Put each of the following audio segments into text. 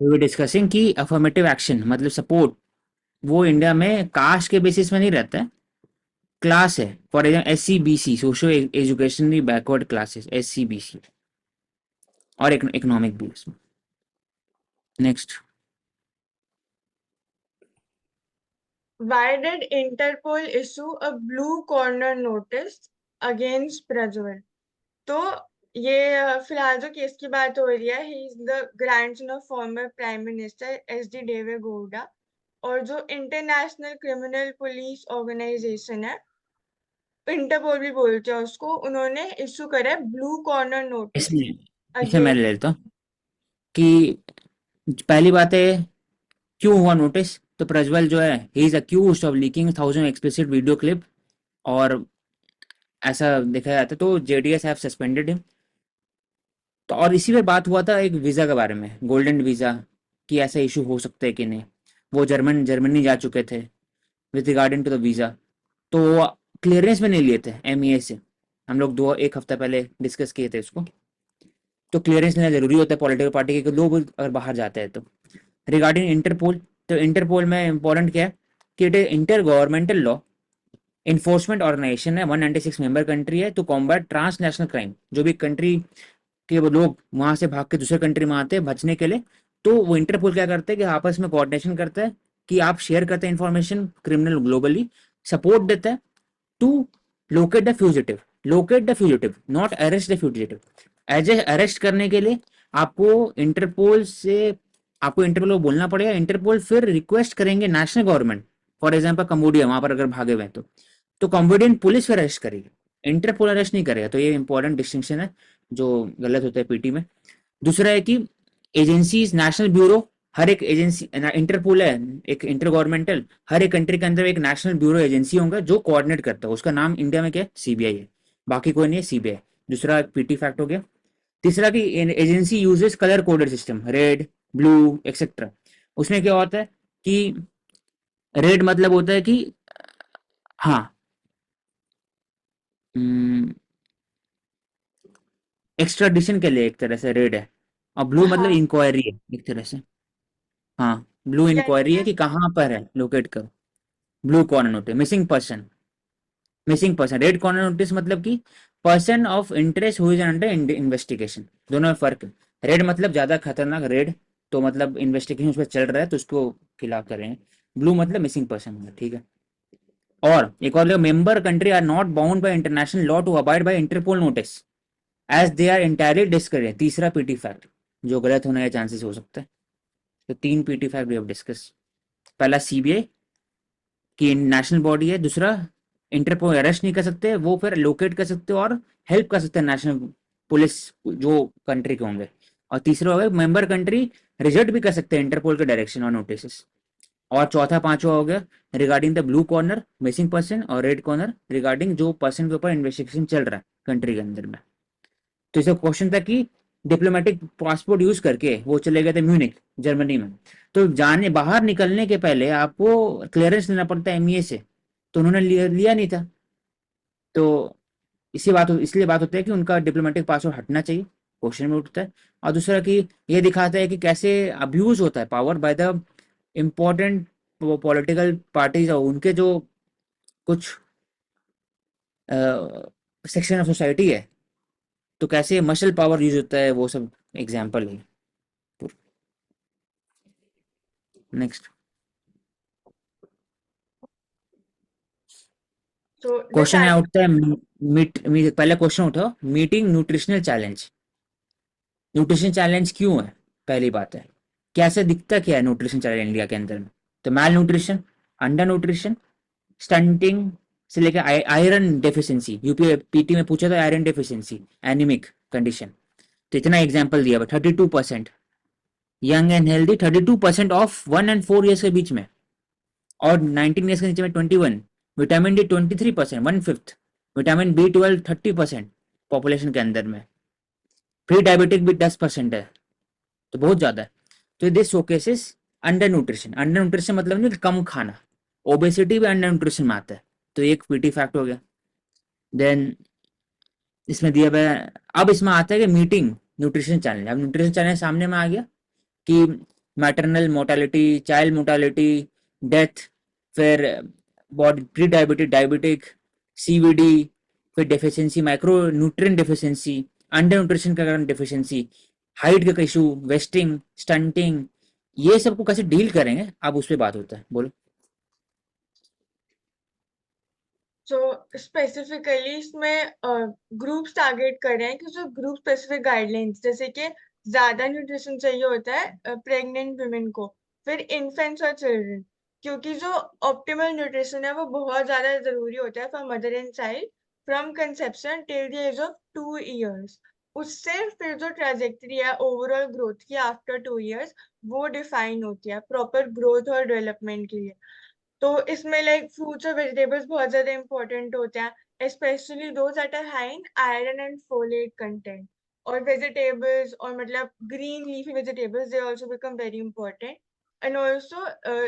We were discussing कि affirmative action मतलब support वो इंडिया में कास्ट के बेसिस में नहीं रहता है, क्लास है। For example SCBC, socio educationally backward classes, SCBC, और इकोनॉमिक भी इसमें। Next. Why did Interpol issue a blue corner notice against Prajwal? तो ये फिलहाल जो केस की बात हो रही है, he is the grandson of former prime minister SD देवे गौड़ा। और जो इंटरनेशनल क्रिमिनल पुलिस ऑर्गेनाइजेशन है, इंटरपोल भी बोलते हैं उसको, उन्होंने इशू करा है ब्लू कॉर्नर नोटिस इसमें इसे मैं ले अगेंस्ट। लेता हूँ कि पहली बात है क्यों हुआ नोटिस। तो प्रज्वल जो है he is accused of leaking 1000 explicit video clip, और ऐसा देखा जाता है तो JDS हैव सस्पेंडेड हिम। तो और इसी पे बात हुआ था एक वीज़ा के बारे में, गोल्डन वीज़ा, कि ऐसा इशू हो सकता है कि नहीं। वो जर्मनी जा चुके थे with regarding to the visa, तो वो क्लियरेंस में नहीं लिए थे MEA से। हम लोग दो एक हफ्ता पहले डिस्कस किए थे उसको। तो क्लियरेंस लेना जरूरी होता है पॉलिटिकल पार्टी के लोग अगर बाहर जाते हैं तो। रिगार्डिंग इंटरपोल, तो इंटरपोल में इंपॉर्टेंट क्या है कि it is intergovernmental law enforcement organisation है, 196 मेंबर कंट्री है, टू कॉम्बैट ट्रांसनेशनल क्राइम। जो भी कंट्री के वो लोग वहां से भाग के दूसरे कंट्री में आते हैं बचने के लिए, तो वो इंटरपोल क्या करते हैं कि आपस में कोऑर्डिनेशन करता है कि आप शेयर करते हैं इन्फॉर्मेशन क्रिमिनल ग्लोबली, सपोर्ट देता है to locate the fugitive, not arrest the fugitive. As a arrest करने के लिए आपको इंटरपोल से आपको इंटरपोल को बोलना पड़ेगा, इंटरपोल फिर रिक्वेस्ट करेंगे national government. For example Cambodia, वहां पर अगर भागे हुए हैं तो कम्बोडियन पुलिस फिर अरेस्ट करेगी, इंटरपोल अरेस्ट नहीं करेगा। तो ये इंपॉर्टेंट डिस्टिंक्शन है जो गलत होता है पीटी में। दूसरा है कि एजेंसीज नेशनल ब्यूरो, हर एक एजेंसी इंटरपोल है एक इंटर गवर्नमेंटल, हर एक कंट्री के अंदर एक नेशनल ब्यूरो एजेंसी होगा जो कोऑर्डिनेट करता है। उसका नाम इंडिया में क्या है? CBI है, बाकी कोई नहीं है, CBI। दूसरा पीटी फैक्ट हो गया। तीसरा कि agency uses colour coded system, red, blue, etcetera. उसमें क्या होता है कि रेड मतलब होता है कि हाँ, एक्स्ट्राडिशन के लिए एक तरह से रेड है, और ब्लू मतलब हाँ, इंक्वायरी है एक तरह से। हाँ, ब्लू यानी इंक्वायरी है कि कि कहाँ पर है, लोकेट करो। Blue corner notice missing person. Red corner notice मतलब कि पर्सन ऑफ इंटरेस्ट हुई अंडर इन्वेस्टिगेशन। दोनों में फर्क है। रेड मतलब ज्यादा खतरनाक, रेड तो मतलब इन्वेस्टिगेशन उस पर चल रहा है तो उसको खिलाफ कर रहे हैं। ब्लू मतलब मिसिंग पर्सन, ठीक है। और एक और member country are not bound by international law to abide by Interpol notice as they are entirely discourage. तीसरा पीटी फैक्ट जो गलत होने के चांसेस हो सकता है। तो तीन PT fact we have discuss. पहला CBI की नेशनल बॉडी है, दूसरा इंटरपोल अरेस्ट नहीं कर सकते, वो फिर लोकेट कर सकते और हेल्प कर सकते हैं नेशनल पुलिस जो कंट्री के होंगे। और तीसरा हो गया मेंबर कंट्री रिजेक्ट भी कर सकते हैं इंटरपोल के डायरेक्शन और नोटिस। और चौथा पांचवा हो गया regarding the blue corner missing person, और रेड कॉर्नर रिगार्डिंग जो पर्सन के ऊपर इन्वेस्टिगेशन चल रहा है कंट्री के अंदर में। तो इसका क्वेश्चन था कि डिप्लोमेटिक पासपोर्ट यूज करके वो चले गए थे म्यूनिक जर्मनी में। तो जाने बाहर निकलने के पहले आपको क्लियरेंस लेना पड़ता है MEA से, तो उन्होंने लिया नहीं था। तो इसी बात इसलिए बात होती है कि उनका डिप्लोमेटिक पासपोर्ट हटना चाहिए, क्वेश्चन में उठता है। और दूसरा कि ये दिखाता है कि कैसे अब्यूज होता है power by the important political parties और उनके जो कुछ सेक्शन ऑफ सोसाइटी है, तो कैसे मशल पावर यूज होता है, वो सब एग्जाम्पल है। नेक्स्ट तो क्वेश्चन है डिसाइड। उठता है पहले क्वेश्चन उठा, meeting nutritional challenge. Nutrition challenge क्यों है? पहली बात है कैसे दिखता क्या है न्यूट्रिशन चैलेंज इंडिया के अंदर में। तो मैल न्यूट्रिशन, अंडर न्यूट्रिशन, स्टंटिंग से लेकर आयरन डेफिशिएंसी। UPPT में पूछा था आयरन डेफिशिएंसी, एनीमिक कंडीशन। तो इतना एग्जाम्पल दिया 32%, यंग एंड हेल्दी 32% ऑफ 1 और 4 ईयर्स के बीच में, और 19 ईयर्स के नीचे में 21। Vitamin D 23%, 1/5। Vitamin B12 30% population के अंदर में। प्री डायबिटिक भी 10% है, तो बहुत ज्यादा है। तो दिस शोकेसेस अंडर न्यूट्रिशन मतलब नहीं कि कम खाना, ओबेसिटी भी अंडर न्यूट्रिशन में आता है। तो एक पीटी फैक्ट हो गया। देन इसमें दिया हुआ है, अब इसमें आता है कि मीटिंग न्यूट्रिशन चैलेंज। अब न्यूट्रिशन चैलेंज सामने में आ गया कि maternal mortality, child mortality, death, फिर body pre diabetic, diabetic, CVD, फिर deficiency, micro nutrient deficiency, under nutrition के कारण डेफिशिएंसी, हाइट का इशू, वेस्टिंग, स्टंटिंग, ये सबको कैसे डील करेंगे अब उस पर बात होता है, बोलो। तो स्पेसिफिकली इसमें ग्रुप्स टारगेट कर रहे हैं कि जो ग्रुप स्पेसिफिक गाइडलाइंस, जैसे कि ज्यादा न्यूट्रिशन चाहिए होता है प्रेग्नेंट वुमेन को, फिर इन्फेंट्स और चिल्ड्रन, क्योंकि जो ऑप्टिमल न्यूट्रिशन है वो बहुत ज्यादा जरूरी होता है for mother and child from conception till the age of 2 years. उससे फिर जो ट्रेजेक्टरी है ओवरऑल ग्रोथ की आफ्टर 2 इयर्स, वो डिफाइन होती है प्रॉपर ग्रोथ और डेवलपमेंट के लिए। तो इसमें लाइक फ्रूट्स और वेजिटेबल्स बहुत ज्यादा इंपॉर्टेंट होते हैं, specially those that are high in iron and folate content. और वेजिटेबल्स और मतलब green leafy vegetables they also become very important. And also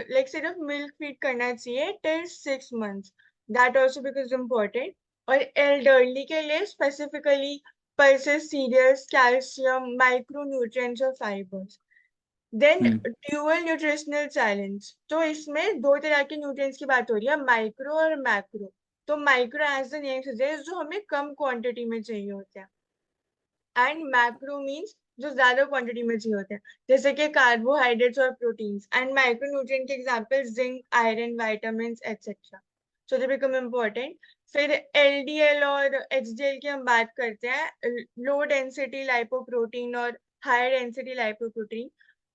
like सिर्फ मिल्क फीड करना चाहिए till 6 months, that also becomes important. और elderly के लिए specifically pulses, cereals, calcium, micronutrients और fibres. Then hmm. Dual nutritional challenge, तो इसमें दो तरह के न्यूट्रिएंट्स की बात हो रही है, माइक्रो और मैक्रो। तो micro as the name suggest जो हमें कम क्वांटिटी में चाहिए होते हैं, एंड मैक्रो मीन्स जो ज्यादा क्वांटिटी में चाहिए होते हैं, जैसे कि कार्बोहाइड्रेट्स और प्रोटीन्स। एंड माइक्रो न्यूट्रिएंट के example zinc, iron, vitamin etcetera. So they become important. फिर एलडीएल और एचडीएल की हम बात करते हैं, लो डेंसिटी लाइपोप्रोटीन और हायर डेंसिटी लाइपोप्रोटीन।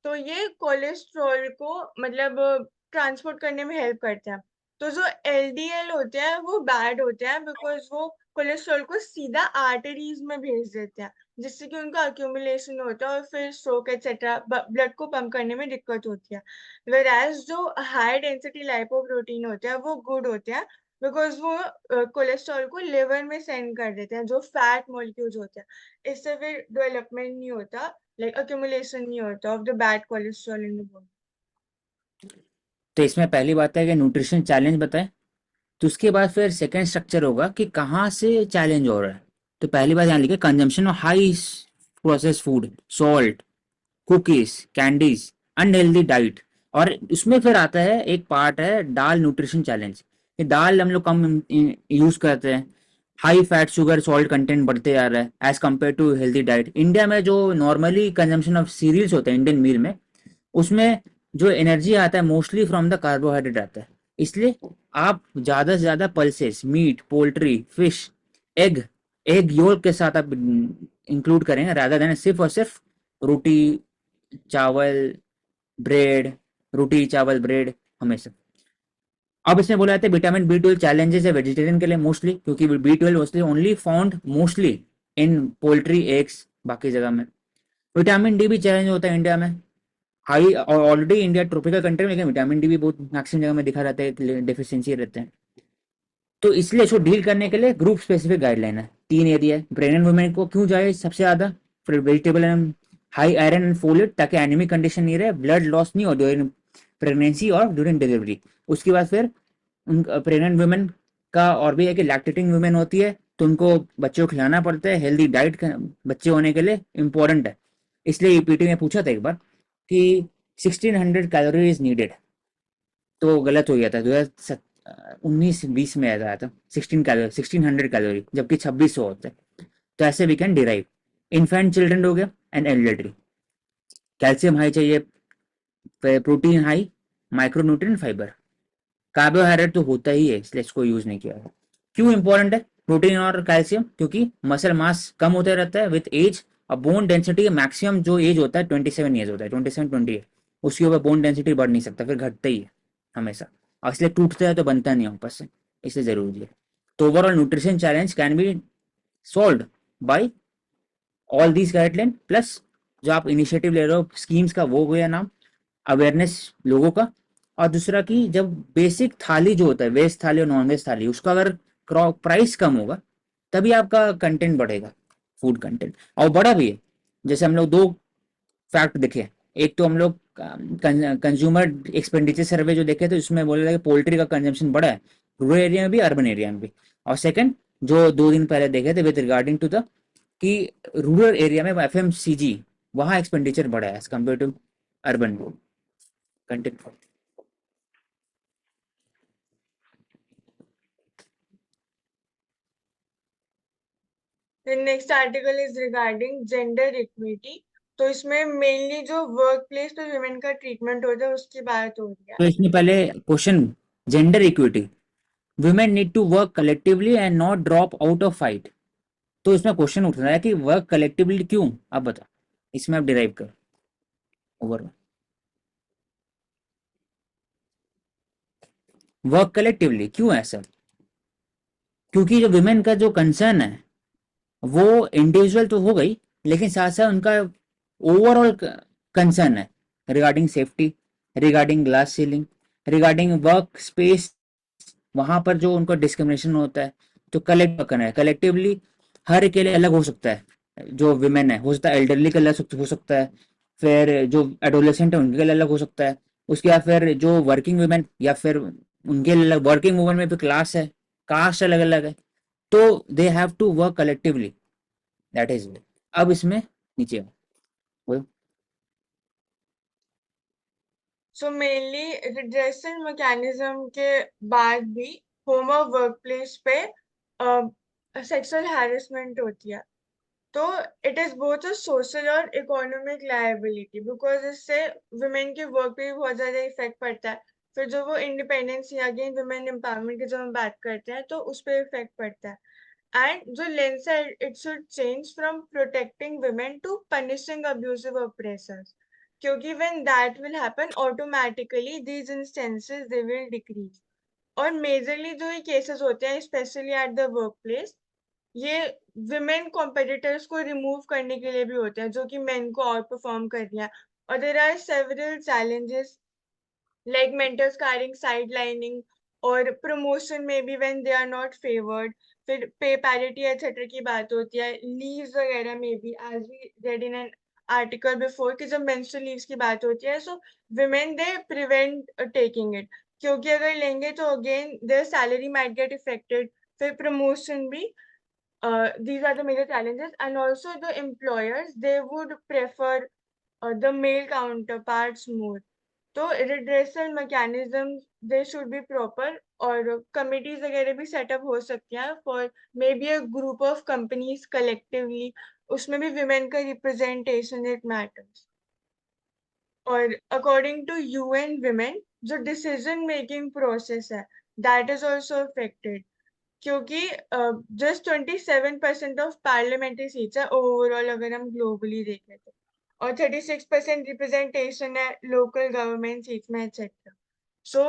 तो ये कोलेस्ट्रॉल को मतलब ट्रांसपोर्ट करने में हेल्प करते हैं। तो जो एलडीएल होते हैं वो बैड होते हैं बिकॉज वो कोलेस्ट्रॉल को सीधा आर्टरीज में भेज देते हैं, जिससे कि उनका अक्यूमुलेशन होता है और फिर स्ट्रोक एक्सेट्रा ब्लड को पंप करने में दिक्कत होती है। वेराज जो हाई डेंसिटी लाइपोप्रोटीन होते हैं वो गुड होते हैं बिकॉज वो कोलेस्ट्रॉल को लिवर में सेंड कर देते हैं, जो फैट मॉलिक्यूल्स होते हैं। इससे फिर डेवलपमेंट नहीं होता, लाइक अक्यूमुलेशन नहीं होता of the bad cholesterol in the body. तो इसमें पहली बात है कि न्यूट्रिशन चैलेंज बताएं, तो उसके बाद फिर सेकंड स्ट्रक्चर होगा कि कहाँ से चैलेंज हो रहा है। तो पहली बात यहाँ लिखे consumption of high process food, salt, cookies, candies, unhealthy diet. और उसमें फिर आता है एक पार्ट है दाल न्यूट्रिशन चैलेंज। ये दाल हम लोग कम यूज करते हैं, high fat sugar salt content बढ़ते जा रहा है as compared to healthy diet. India में जो नॉर्मली कंजम्पशन ऑफ सीरियल्स होते हैं इंडियन मील में, उसमें जो एनर्जी आता है मोस्टली फ्रॉम द कार्बोहाइड्रेट आता है। इसलिए आप ज्यादा से ज्यादा pulses, meat, poultry, fish, egg, egg yolk के साथ आप इंक्लूड करें रादर देन सिर्फ और सिर्फ रोटी, चावल, ब्रेड, रोटी चावल ब्रेड हमेशा। अब इसमें बोला जाता है विटामिन बी 12 चैलेंजेस है वेजिटेरियन के लिए मोस्टली, क्योंकि B 12 mostly only found mostly in poultry, eggs, बाकी जगह में। विटामिन डी भी चैलेंज होता है इंडिया में, high already India tropical country में, लेकिन विटामिन डी भी बहुत मैक्सिमम जगह में दिखा रहता है डेफिशिएंसी रहते हैं। तो इसलिए इसको डील करने के लिए ग्रुप स्पेसिफिक गाइडलाइन है, 3 एरिया है। प्रेग्नेंट वुमेन को क्यों जाए सबसे ज्यादा, फिर vegetable and high iron and folate, ताकि एनीमिक कंडीशन नहीं रहे, ब्लड लॉस नहीं हो ड्यूरिंग प्रेगनेंसी और ड्यूरिंग डिलीवरी। उसके बाद फिर उन प्रेग्नेंट वुमेन का और भी है कि लैक्टेटिंग वुमेन होती है तो उनको बच्चों को खिलाना पड़ता है, हेल्दी डाइट बच्चे होने के लिए इंपॉर्टेंट है। इसलिए पीटी में पूछा था एक बार कि 1600 कैलोरी इज नीडेड, तो गलत हो गया था। 2019-20 में आया था 1600 कैलोरी, जबकि 2600 होता है। तो ऐसे we can derive. Infant children हो गया एंड एल्डरली, कैल्शियम हाई चाहिए, protein high, micronutrient, fibre. Carbohydrate तो होता ही है इसलिए इसको यूज नहीं किया है। क्यों इंपॉर्टेंट है प्रोटीन और कैल्शियम, क्योंकि मसल मास कम होता रहता है विथ एज। और बोन डेंसिटी मैक्सिमम जो एज होता है 27 ईयर्स होता है, 27-28, उसके ऊपर बोन डेंसिटी बढ़ नहीं सकता, फिर घटता ही है हमेशा। और इसलिए टूटता है तो बनता नहीं है वापस से, इसलिए जरूरी है। तो overall nutrition challenge can be solve by all these guideline plus जो आप इनिशिएटिव ले रहे हो स्कीम्स का, वो गया नाम अवेयरनेस लोगों का। और दूसरा कि जब बेसिक थाली जो होता है, वेज थाली और नॉन वेज थाली, उसका अगर प्राइस कम होगा तभी आपका कंटेंट बढ़ेगा, फूड कंटेंट, और बड़ा भी है। जैसे हम लोग दो फैक्ट देखे, एक तो हम लोग कंज्यूमर एक्सपेंडिचर सर्वे जो देखे थे उसमें बोला कि पोल्ट्री का कंजम्पशन बढ़ा है रूरल एरिया में भी, अर्बन एरिया में भी। और सेकंड जो 2 दिन पहले देखे थे विद रिगार्डिंग टू द कि रूरल एरिया में एफएमसीजी, वहाँ एक्सपेंडिचर बढ़ा है as compared to urban. Content. The next article is regarding gender equity. तो इसमें मेनली जो वर्क प्लेस पे वुमेन का ट्रीटमेंट होता है उसकी बात हो रही है। तो इसमें पहले question, gender equity, women need to work collectively and not drop out of fight. तो इसमें क्वेश्चन उठ रहा है कि वर्क कलेक्टिवली क्यों, आप बताओ, इसमें आप डिराइव करो ओवर। वर्क कलेक्टिवली क्यों है सर? क्योंकि जो वुमेन का जो कंसर्न है वो इंडिविजुअल तो हो गई, लेकिन साथ साथ उनका ओवरऑल कंसर्न है regarding safety, regarding glass ceiling, regarding work space, वहां पर जो उनको डिस्क्रिमिनेशन होता है। तो कलेक्ट करना है कलेक्टिवली, हर के लिए अलग हो सकता है। जो विमेन है हो सकता है एल्डरली के अलग हो सकता है, फिर जो एडोलेसेंट है उनके लिए अलग हो सकता है, उसके बाद फिर जो वर्किंग वुमेन या फिर उनके लिए अलग, वर्किंग वुमेन में भी क्लास है, कास्ट अलग अलग है। तो they have to work collectively, that is. अब इसमें नीचे वो सो मेनली रिड्रेसल मैकेनिज्म के बाद भी होमो वर्क प्लेस पे सेक्सुअल हैरेसमेंट होती है। तो it is both a social और इकोनॉमिक लायबिलिटी, बिकॉज इससे वुमेन के वर्क पे भी बहुत ज्यादा इफेक्ट पड़ता है। फिर जो वो इंडिपेंडेंस या अगेन वुमेन एम्पावरमेंट की जब हम बात करते हैं तो उस पर इफेक्ट पड़ता है। एंड जो लेंस है it should change from protecting women to punishing abusive oppressors, क्योंकि when that will happen automatically these instances they will decrease। और मेजरली जो ये केसेस होते हैं specially at the work place, ये विमेन कॉम्पिटिटर्स को रिमूव करने के लिए भी होते हैं जो कि मेन को आउट परफॉर्म कर रही हैं। और there are several challenges like mentors carrying sidelining और promotion में भी when they are not favored। फिर पे parity etc की बात होती है, leaves वगैरह में भी as we read in an article before कि जब menstrual leaves की बात होती है so women they prevent taking it, क्योंकि अगर लेंगे तो again their salary might get affected। फिर promotion भी, these are the major challenges। And also the employers they would prefer the male counterparts more। तो redressal mechanisms they should be proper, और committees वगैरह भी सेटअप हो सकती हैं for maybe a group of companies collectively, उसमें भी women का representation it matters। और according to UN women जो decision making process है that is also affected, क्योंकि जस्ट 27% ऑफ पार्लियामेंट्री सीट्स है ओवरऑल अगर हम ग्लोबली देखें तो, और 36% रिप्रेजेंटेशन है लोकल गवर्नमेंट सीट्स में etcetera. So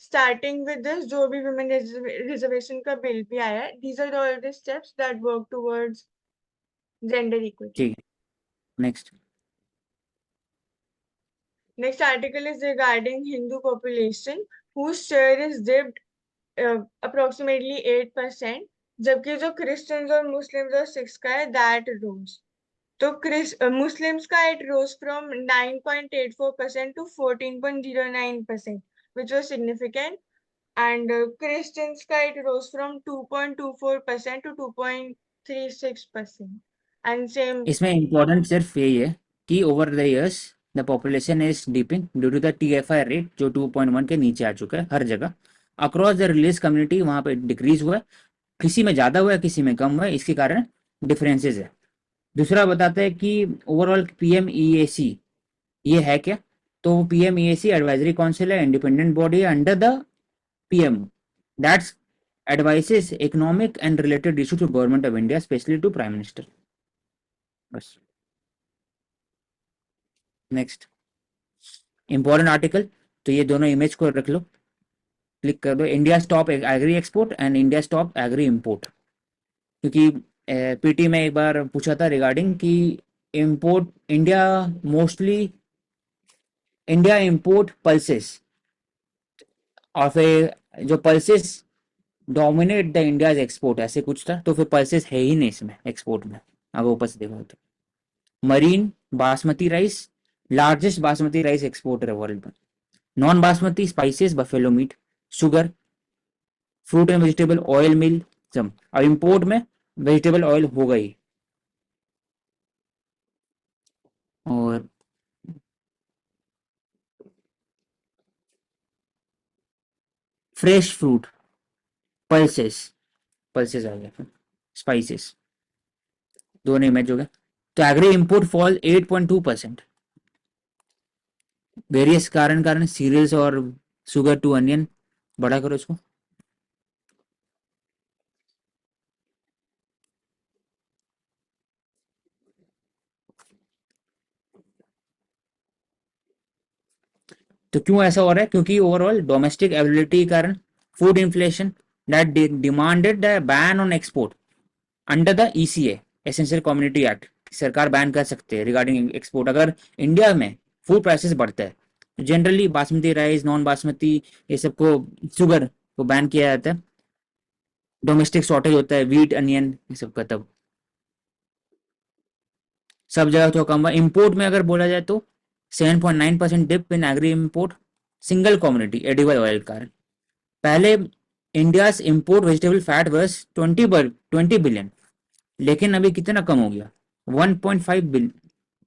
starting with this जो भी वुमेन रिजर्वेशन का बिल भी आया है, these are all the steps that work towards gender equity. ठीक है। Next. Next article is regarding Hindu population whose share is dipped approximately 8%, जबकि जो क्रिश्चियंस और मुस्लिम्स और सिख्स का है दैट रोज। तो मुस्लिम्स का it rose from 9.84% to 14.09%, which was significant। and Christians का it rose from 2.24% to 2.36%, and same। इसमें इम्पोर्टेंट सिर्फ यही है कि over the years the population is dipping due to the TFI rate जो 2.1 के नीचे आ चुका है हर जगह अक्रॉस द रिलीज कम्युनिटी, वहां पे डिक्रीज हुआ है, किसी में ज्यादा हुआ है किसी में कम हुआ है, इसके कारण डिफरेंसेस है। दूसरा बताते हैं कि ओवरऑल PMEAC ये है क्या। तो PMEAC एडवाइजरी काउंसिल है, इंडिपेंडेंट बॉडी है under the PM, that's advises economic and related issue to government of India, especially to Prime Minister। बस। नेक्स्ट इंपॉर्टेंट आर्टिकल, तो ये दोनों इमेज को रख लो, क्लिक कर दो। India top agri export and India top agri import, क्योंकि PT में एक बार पूछा था रिगार्डिंग कि import India mostly, India import pulses, और फिर जो pulses dominate the India's export ऐसे कुछ था, तो फिर पल्सेस है ही नहीं इसमें एक्सपोर्ट में, अगर ऊपर से देखो तो। Marine basmati rice, largest basmati rice exporter है वर्ल्ड में। Non basmati spices, buffalo meat, sugar, fruit and vegetable oil meal, सब। अब इंपोर्ट में वेजिटेबल ऑयल हो गई। और फ्रेश फ्रूट, पल्सेस, पल्सेस आ गया, स्पाइसेस, दोनों इमेज हो गए। तो एग्री इंपोर्ट फॉल 8.2%। वेरियस कारण सीरियल्स और शुगर टू अनियन, बड़ा करो इसको। तो क्यों ऐसा हो रहा है? क्योंकि ओवरऑल डोमेस्टिक अवेलेबिलिटी के कारण, food inflation that demanded the ban on export under the ECA, essential community act. सरकार बैन कर सकते हैं रिगार्डिंग एक्सपोर्ट अगर इंडिया में फूड प्राइसेस बढ़ता है। तो generally basmati rice, non basmati, ये सबको, शुगर को बैन किया जाता है। डोमेस्टिक शॉर्टेज होता है वीट, अनियन, ये सब का, तब सब जगह तो कम हुआ। इम्पोर्ट में अगर बोला जाए तो 7.9% dip in agri import, single community edible oil कारण। पहले India import vegetable fat worth 20 billion, लेकिन अभी कितना कम हो गया, 1.5 बिलियन,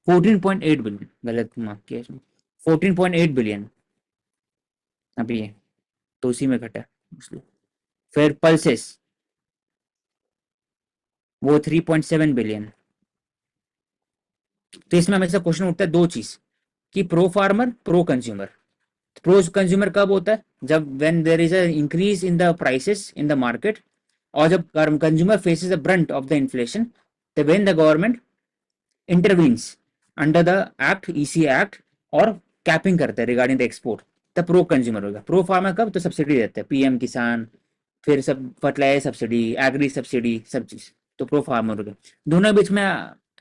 14.8 बिलियन, गलत मार्क किया इसमें, 14.8 बिलियन अभी है, तो उसी में घटा इसलिए। फिर पल्सेस, वो 3.7 बिलियन। तो इसमें हमेशा क्वेश्चन उठता है दो चीज, कि pro farmer, pro consumer. Pro consumer कब होता है? जब when there is a increase in the prices in the market, और जब consumer faces the brunt of the inflation, the when the government intervenes under the act, EC act, और capping करते हैं regarding the export, तब pro consumer होगा। Pro farmer कब? तो subsidy देते हैं, पीएम किसान, फिर सब फर्टिलाइजर सब्सिडी, एग्री सब्सिडी, सब चीज, तो प्रो फार्मर हो गया। दोनों बीच में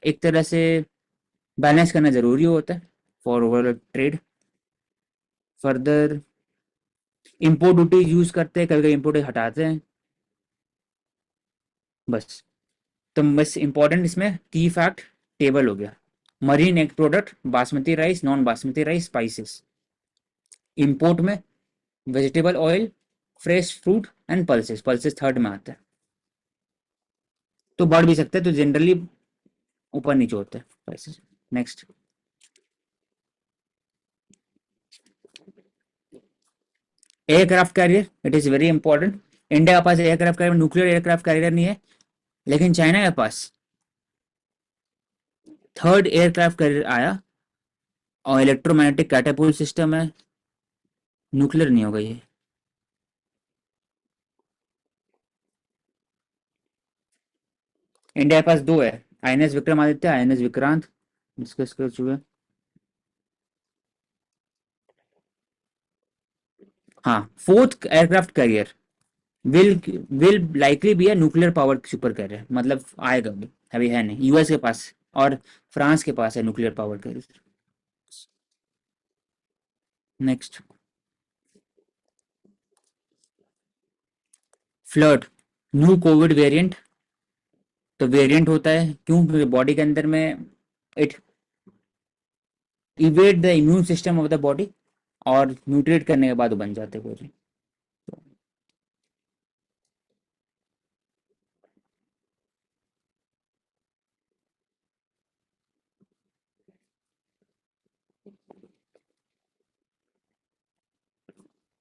एक तरह से बैलेंस करना जरूरी होता है for overall trade. Further import duty use करते हैं, कभी कभी इम्पोर्ट हटाते हैं, बस। तो बस इंपॉर्टेंट इसमें की फैक्ट टेबल हो गया। Marine egg product, basmati rice, non basmati rice, spices. Import में vegetable oil, fresh fruit and pulses, pulses third में आता है। तो बढ़ भी सकते हैं, तो जनरली ऊपर नीचे होते हैं prices. Next, aircraft carrier, it is very important. India के पास aircraft carrier, nuclear aircraft carrier नहीं है, लेकिन चाइना के पास थर्ड एयरक्राफ्ट कैरियर आया, और इलेक्ट्रोमैग्नेटिक कैटापुल्ट सिस्टम है, न्यूक्लियर नहीं होगा ये। इंडिया के पास दो है, INS Vikramaditya, INS Vikrant, discuss कर चुके हैं। हाँ, fourth aircraft carrier will will likely be a nuclear power super carrier, मतलब आएगा भी, अभी है नहीं। यूएस के पास और फ्रांस के पास है nuclear power carrier. Next, flood, new covid variant. तो वेरिएंट होता है क्यों? क्योंकि बॉडी के अंदर में it evade the immune system of the body, और म्यूटेट करने के बाद वो बन जाते हैं variant.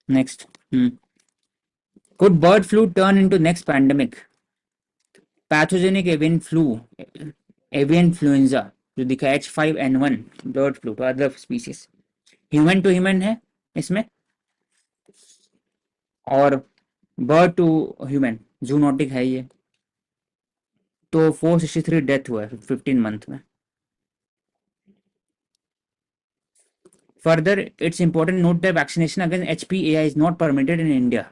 Next, could bird flu turn into next pandemic? Pathogenic avian flu, avian influenza, जो दिखा H5N1 बर्ड फ्लू तो other species, human to human है इसमें, और बर्ड टू ह्यूमन जूनोटिक है ये। तो 463 डेथ हुआ है 15 मंथ में। Further it's important note that vaccination against HPAI is not permitted in India.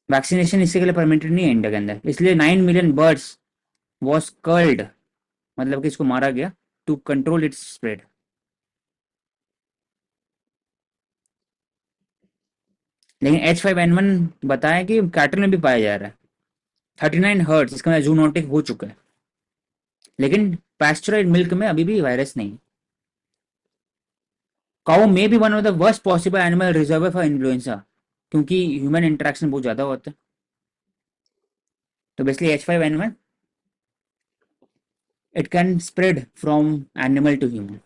Vaccination इसके लिए परमिटेड नहीं है इंडिया के अंदर, इसलिए 9 मिलियन बर्ड्स वॉज कर्ल्ड, मतलब कि इसको मारा गया टू कंट्रोल इट्स स्प्रेड। लेकिन H5N1 बताया कि कैटल में भी पाया जा रहा है, 39 हर्ट्स, इसका मतलब जूनोटिक हो चुका है, लेकिन पैस्चराइज्ड मिल्क में अभी भी वायरस नहीं। Cow may be one of the worst possible animal reserve for influenza, क्योंकि ह्यूमन इंटरेक्शन बहुत ज्यादा होता है। तो basically H5N1 it can spread from animal to human,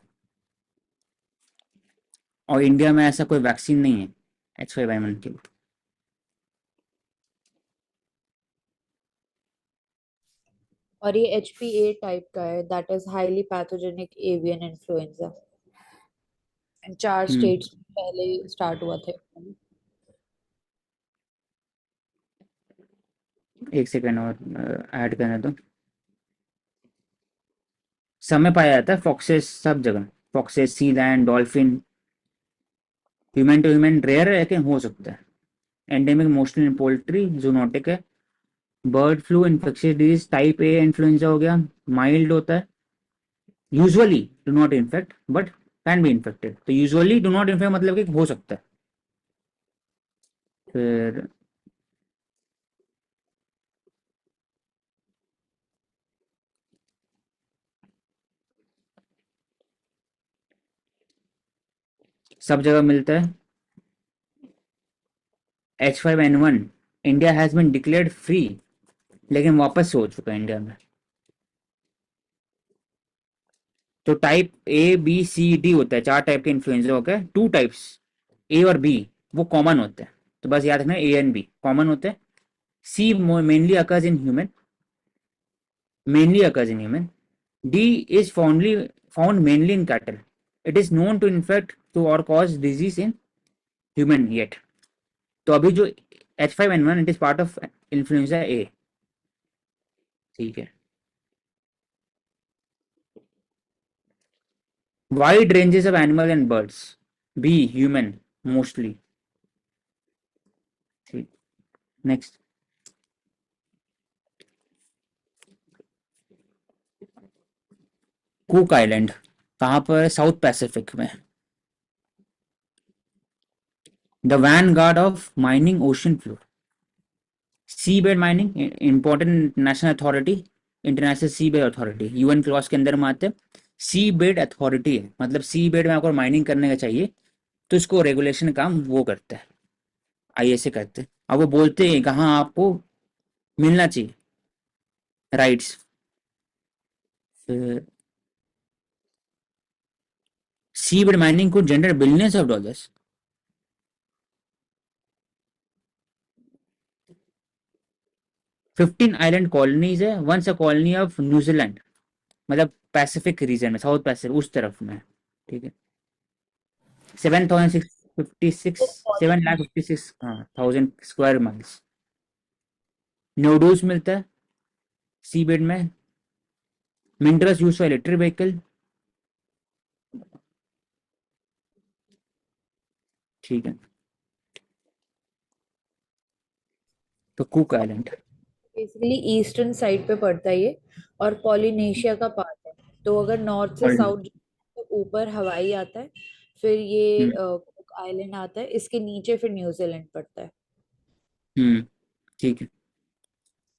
और इंडिया में ऐसा कोई वैक्सीन नहीं है H5N1 की। और ये HPA टाइप का है, that is highly pathogenic avian influenza. 4 hmm states पहले स्टार्ट हुआ थे। एक सेकेंड और ऐड करने दो। समय पाया जाता है फॉक्सेस सब जगह, foxes, sea lion, dolphin. Human to human rare है लेकिन हो सकता है। Endemic mostly in poultry, zoonotic है। Bird flu infectious disease type A influenza हो गया, माइल्ड होता है। Usually do not infect but can be infected, तो यूजुअली डू नॉट इन्फेक्ट मतलब कि हो सकता है। फिर सब जगह मिलता है। H5N1 India has been declared free, लेकिन वापस से हो चुका है इंडिया में। तो type A B C D होता है, 4 टाइप के इन्फ्लुएंजा हो गए। 2 टाइप्स ए और बी वो कॉमन होते हैं, तो बस याद रखना ए एंड बी कॉमन होते हैं। C mainly occurs in human, mainly occurs in human. D is found mainly in cattle. It is known to infect to or cause disease in human yet. तो अभी जो H5N1 it is part of influenza A. ठीक है। Wide ranges of animal and birds, be human mostly. ठीक। Next. Cook Island कहाँ पर है? South Pacific में। The vanguard of mining ocean floor. Sea bed mining important national authority, international sea bed authority, UN clause के अंदर में आते हैं। सी बेड अथॉरिटी है, मतलब सी बेड में आपको माइनिंग करने का चाहिए तो इसको रेगुलेशन काम वो करता है, आईएसए करते हैं। अब वो बोलते हैं कहाँ आपको मिलना चाहिए राइट्स। सी बेड माइनिंग को generate billions of dollars. 15 island colonies है, once a colony of New Zealand, मतलब पैसिफिक रीजन में, साउथ पैसिफिक उस तरफ में। ठीक है। 7,656, तो 7,56,000 हाँ थाउजेंड स्क्वायर माइल्स। नोडल्स मिलता है सी बेड में। Minerals use for electric vehicle. ठीक है। तो cook island. Basically eastern side पे पड़ता है ये, और पॉलिनेशिया का पार्ट है। तो अगर नॉर्थ से हम्म साउथ तो ऊपर हवाई आता है, फिर ये कुक आइलैंड आता है, इसके नीचे फिर न्यूजीलैंड पड़ता है। हम्म ठीक है।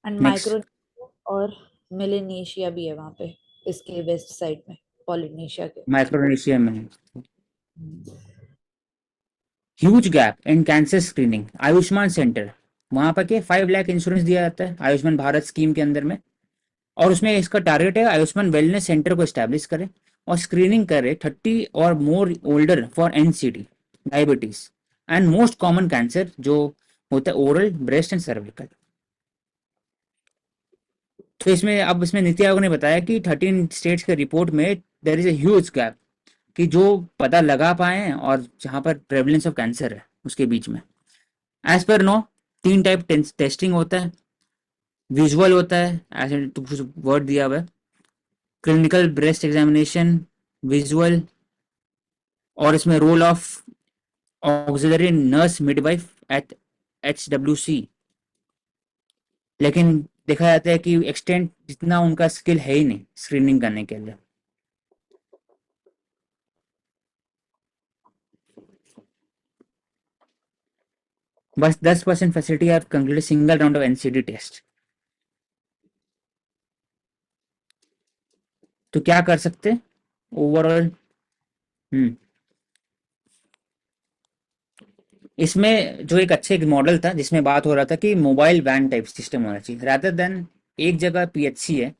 And next. माइक्रो और मिलेनेशिया भी है वहां पे, इसके वेस्ट साइड में, पॉलिनेशिया के। माइक्रोनेशिया में है। Hmm. Huge gap in cancer screening, Ayushman center. वहां पर के 5 लाख इंश्योरेंस दिया जाता है आयुष्मान भारत स्कीम के अंदर में, और उसमें इसका टारगेट है आयुष्मान वेलनेस सेंटर को स्टैब्लिश करे और स्क्रीनिंग करे 30 और more older for NCD, diabetes and most common cancer जो होता है ओरल, ब्रेस्ट एंड सर्विकल। तो इसमें अब इसमें नीति आयोग ने बताया कि 13 स्टेट्स के रिपोर्ट में there is a huge gap, कि जो पता लगा पाए हैं और जहां पर प्रेवलेंस ऑफ कैंसर है उसके बीच में। As per no 3 type testing होता है। विजुअल होता है, ऐसे तो कुछ वर्ड दिया हुआ है, क्लिनिकल ब्रेस्ट एग्जामिनेशन, विजुअल, और इसमें role of auxiliary nurse midwife at HWC। लेकिन देखा जाता है कि एक्सटेंट जितना उनका स्किल है ही नहीं स्क्रीनिंग करने के लिए। बस 10% facility have concluded single round of NCD test. तो क्या कर सकते ओवरऑल? हम्म इसमें जो एक अच्छे मॉडल था जिसमें बात हो रहा था कि मोबाइल वैन टाइप सिस्टम होना चाहिए, रादर देन एक जगह पीएचसी है,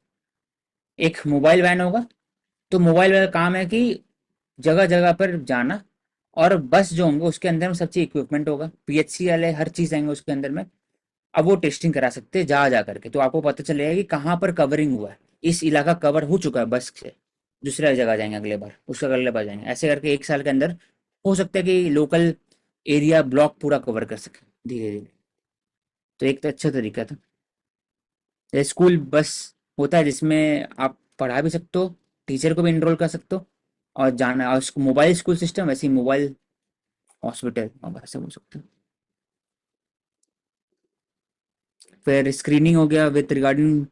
एक मोबाइल वैन होगा। तो मोबाइल वैन का काम है कि जगह जगह पर जाना और बस जो होंगे उसके अंदर में सब चीज इक्विपमेंट होगा, पीएचसी वाले हर चीज आएंगे उसके अंदर में। अब वो टेस्टिंग करा सकते हैं जा करके, तो आपको पता चलेगा कि कहाँ पर कवरिंग हुआ है, इस इलाका कवर हो चुका है बस से, दूसरा जगह जाएंगे अगले बार, उसका अगले बार जाएंगे, ऐसे करके 1 साल के अंदर हो सकता है कि लोकल एरिया ब्लॉक पूरा कवर कर सके धीरे धीरे। तो एक तो अच्छा तरीका था। जैसे स्कूल बस होता है जिसमें आप पढ़ा भी सकते हो, टीचर को भी इनरोल कर सकते हो, और जाना, और मोबाइल स्कूल सिस्टम वैसे ही मोबाइल हॉस्पिटल और वैसे बोल सकते हो। फिर स्क्रीनिंग हो गया with regarding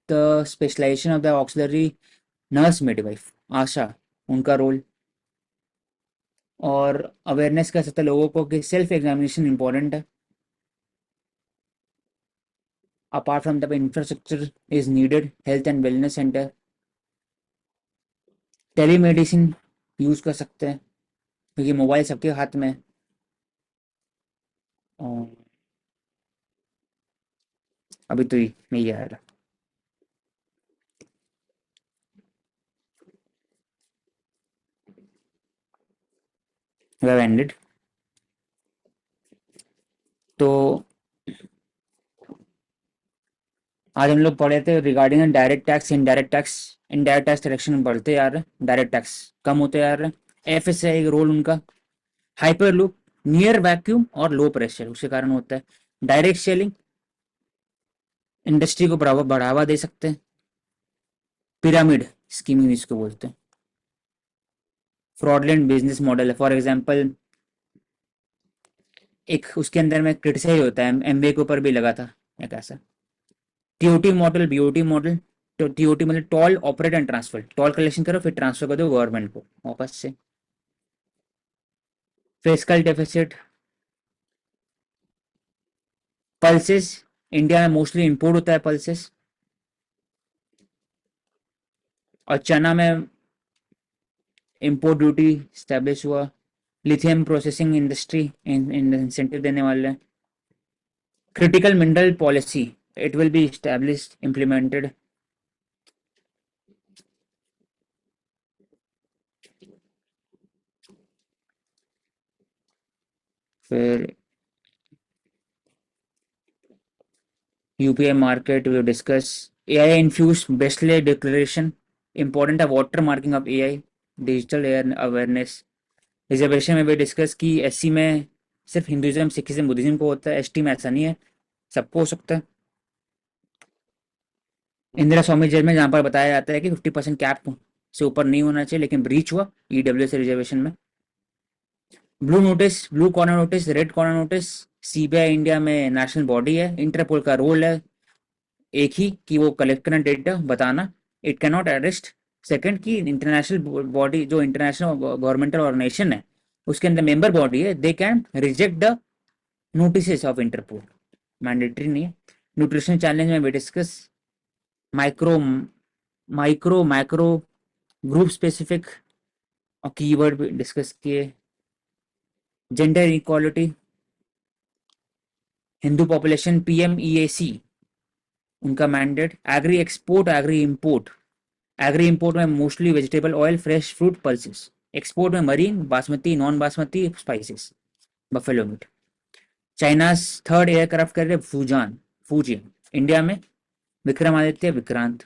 the specialization of the auxiliary nurse midwife ASHA, उनका रोल, और अवेयरनेस कर सकते हैं लोगों को कि सेल्फ एग्जामिनेशन इंपॉर्टेंट है। Apart from the infrastructure is needed, health and wellness centre, telemedicine use कर सकते हैं क्योंकि मोबाइल सबके हाथ में है। और अभी तो नहीं आ रहा। We have ended। तो आज हम लोग पढ़े थे regarding direct tax, indirect tax. Indirect tax direction में बढ़ते जा रहे हैं, डायरेक्ट टैक्स कम होते जा रहे हैं। एफएसआई का रोल उनका, हाइपर लूप, नियर वैक्यूम और लो प्रेशर, उसके कारण होता है। डायरेक्ट सेलिंग, इंडस्ट्री को बढ़ावा बढ़ावा दे सकते हैं। पिरामिड स्कीमिंग इसको बोलते हैं। फ्रॉडलेंट बिजनेस मॉडल है, फॉर एग्जांपल एक उसके अंदर में क्रिटिसाइज होता है, एमबीए के ऊपर भी लगा था एक ऐसा। TOT model, BOT model. तो टीओटी मतलब toll operate and transfer, toll collection करो फिर ट्रांसफर कर दो गवर्नमेंट को वापस से। फिस्कल डेफिसिट, पल्सेस, इंडिया में मोस्टली इंपोर्ट होता है पल्सेस, और चना में इंपोर्ट ड्यूटी स्टैब्लिश हुआ। लिथियम प्रोसेसिंग इंडस्ट्री इंसेंटिव देने वाले हैं। Critical mineral policy, it will be established implemented. फिर UPI market we discuss. AI infuse Bletchley declaration, important है water marking of AI, digital air awareness. Reservation में भी discuss की, SC में सिर्फ हिंदुइज्म सिखिज्म बुद्धिज्म को होता है, एसटी में ऐसा नहीं है, सबको हो सकता है। इंदिरा स्वामी जेल में जहाँ पर बताया जाता है कि 50% कैप से ऊपर नहीं होना चाहिए, लेकिन ब्रीच हुआ ईडब्ल्यू से रिजर्वेशन में। Blue notice, blue corner notice, red corner notice. CBI India में नेशनल बॉडी है, इंटरपोल का रोल है एक ही कि वो कलेक्ट करना डेटा बताना, it can not arrest. Second कि इंटरनेशनल बॉडी जो इंटरनेशनल गवर्नमेंटल ऑर्गेनाइजेशन है उसके अंदर मेंबर बॉडी है, they can reject the notice of Interpol, mandatory नहीं है। न्यूट्रिशन चैलेंज में भी discuss, micro micro macro group specific और कीवर्ड भी डिस्कस किए। Gender equality, Hindu population, PMEAC उनका mandate. Agri export, agri import, agri import में mostly vegetable oil, fresh fruit, pulses. Export में marine, basmati, non basmati, spices, buffalo meat. China third aircraft carrier Fujian, Fujian. India में Vikramaditya, Vikrant.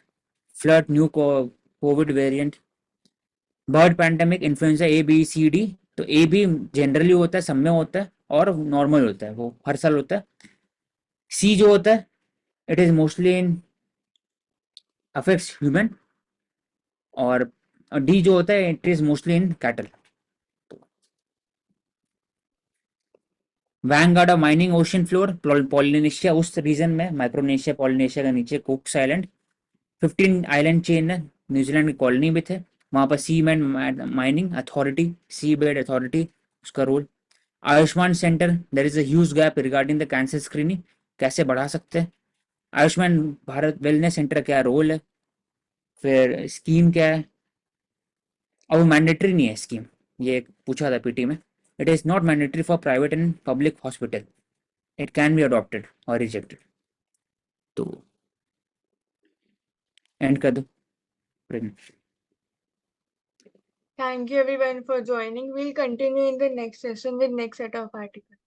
Flood new covid variant. Bird pandemic, influenza A B C D. तो A भी generally होता है, सब में होता है, और नॉर्मल होता है, वो हर साल होता है। सी जो होता है it is mostly in affects human, और डी जो होता है it is mostly in cattle. Vanguard of mining ocean floor, Polynesia उस रीजन में, माइक्रोनेशिया पॉलिनेशिया का नीचे कुक्स आइलैंड। 15 आइलैंड चेन है, न्यूजीलैंड की कॉलोनी भी थे वहां पर। Sea man mining authority, sea bed authority, उसका role. Ayushman centre, there is a gap regarding the cancer screening, कैसे बढ़ा सकते हैं। आयुष्मान भारत वेलनेस सेंटर क्या रोल है, फिर स्कीम क्या है, और वो मैंडेटरी नहीं है स्कीम, ये पूछा था पीटी में। It is not mandatory for private and public hospital, it can be adopted और रिजेक्टेड। तो एंड कर दो। Thank you everyone for joining. We'll continue in the next session with next set of articles.